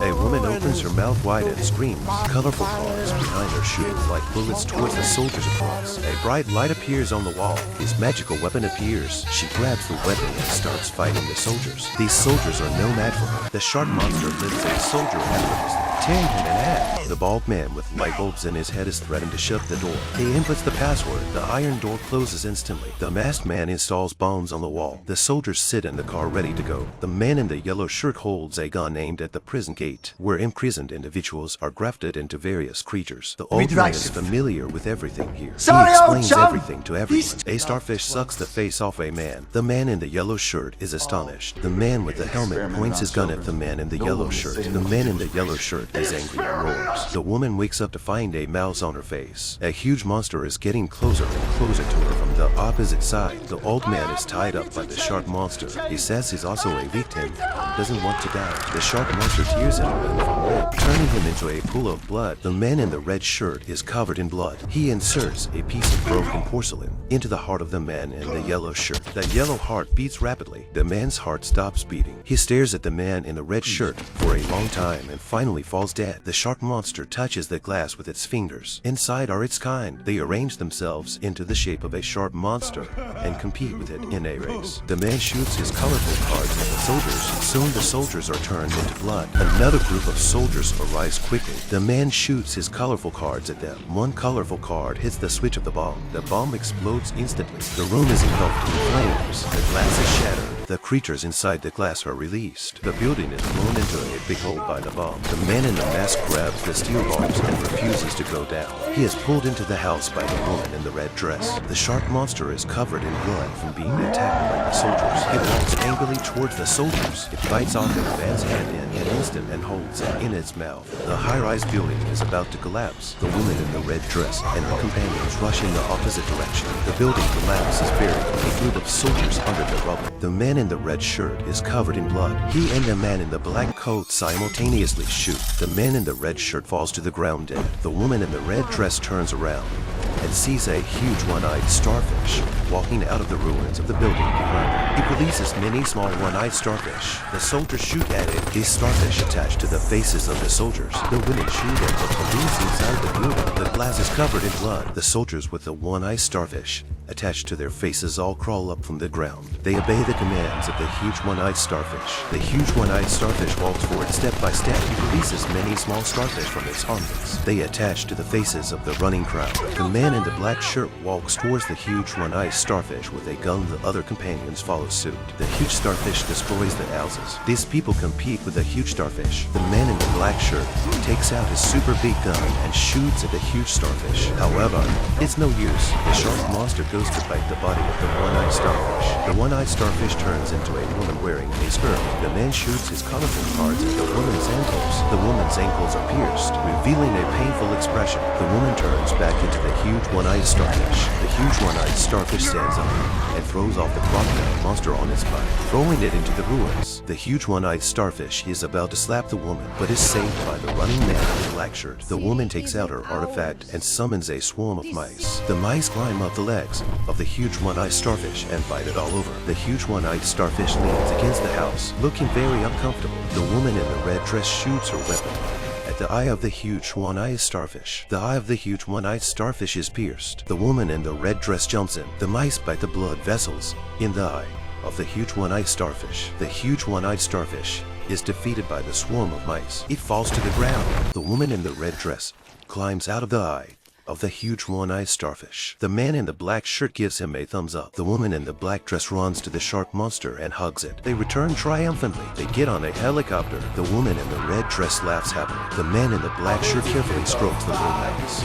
A woman opens her mouth wide and screams. Colorful cars behind her shooting like bullets towards the soldiers across. A bright light appears on the wall. His magical weapon appears. She grabs the weapon and starts fighting the soldiers. These soldiers are no match for her. The shark monster lifts a soldier effortlessly, tearing him in half. The bald man with light bulbs in his head is threatened to shut the door. He inputs the password. The iron door closes instantly. The masked man installs bombs on the wall. The soldiers sit in the car ready to go. The man in the yellow shirt holds a gun aimed at the prison gate, where imprisoned individuals are grafted into various creatures. The old man is familiar with everything here. He explains everything to everyone. A starfish sucks the face off a man. The man in the yellow shirt is astonished. The man with the helmet points his gun at the man in the yellow shirt. The man in the yellow shirt is angry and roars. The woman wakes up to find a mouse on her face. A huge monster is getting closer and closer to her from the opposite side. The old man is tied up by the shark monster. He says he's also a victim and doesn't want to die. The shark monster tears him from limb, turning him into a pool of blood. The man in the red shirt is covered in blood. He inserts a piece of broken porcelain into the heart of the man in the yellow shirt. The yellow heart beats rapidly. The man's heart stops beating. He stares at the man in the red shirt for a long time and finally falls dead. The shark monster touches the glass with its fingers. Inside are its kind. They arrange themselves into the shape of a sharp monster and compete with it in a race. The man shoots his colorful cards at the soldiers. Soon the soldiers are turned into blood. Another group of soldiers arrives quickly. The man shoots his colorful cards at them. One colorful card hits the switch of the bomb. The bomb explodes instantly. The room is engulfed in flames. The glass is shattered. The creatures inside the glass are released. The building is blown into a big hole by the bomb. The man in the mask grabs the steel bars and refuses to go down. He is pulled into the house by the woman in the red dress. The shark monster is covered in blood from being attacked by the soldiers. It walks angrily towards the soldiers. It bites off the man's hand in an instant and holds it in its mouth. The high-rise building is about to collapse. The woman in the red dress and her companions rush in the opposite direction. The building collapses buried a group of soldiers under the rubble. The man in the red shirt is covered in blood. He and the man in the black coat simultaneously shoot. The man in the red shirt falls to the ground dead. The woman in the red dress turns around and sees a huge one-eyed starfish walking out of the ruins of the building behind her. It releases many small one-eyed starfish. The soldiers shoot at it. These starfish attach to the faces of the soldiers. The women shoot at the police inside the building. The glass is covered in blood. The soldiers with the one-eyed starfish attached to their faces all crawl up from the ground. They obey the commands of the huge one-eyed starfish. The huge one-eyed starfish walks forward step by step. He releases many small starfish from its armpits. They attach to the faces of the running crowd. The man in the black shirt walks towards the huge one-eyed starfish with a gun. The other companions follow suit. The huge starfish destroys the houses. These people compete with the huge starfish. The man in the black shirt takes out his super big gun and shoots at the huge starfish. However, it's no use. The shark monster goes to bite the body of the one-eyed starfish. The one-eyed starfish turns into a woman wearing a skirt. The man shoots his colorful cards at the woman's ankles. The woman's ankles are pierced, revealing a painful expression. The woman turns back into the huge one-eyed starfish. The huge one-eyed starfish stands up and throws off the crocodile monster on its back, throwing it into the ruins. The huge one-eyed starfish is about to slap the woman, but is saved by the running man in the black shirt. The woman takes out her artifact and summons a swarm of mice. The mice climb up the legs of the huge one-eyed starfish and bite it all over. The huge one-eyed starfish leans against the house, looking very uncomfortable. The woman in the red dress shoots her weapon at the eye of the huge one-eyed starfish. The eye of the huge one-eyed starfish is pierced. The woman in the red dress jumps in. The mice bite the blood vessels in the eye of the huge one-eyed starfish. The huge one-eyed starfish is defeated by the swarm of mice. It falls to the ground. The woman in the red dress climbs out of the eye of the huge one-eyed starfish. The man in the black shirt gives him a thumbs up. The woman in the black dress runs to the shark monster and hugs it. They return triumphantly. They get on a helicopter. The woman in the red dress laughs happily. The man in the black shirt carefully strokes the little mouse.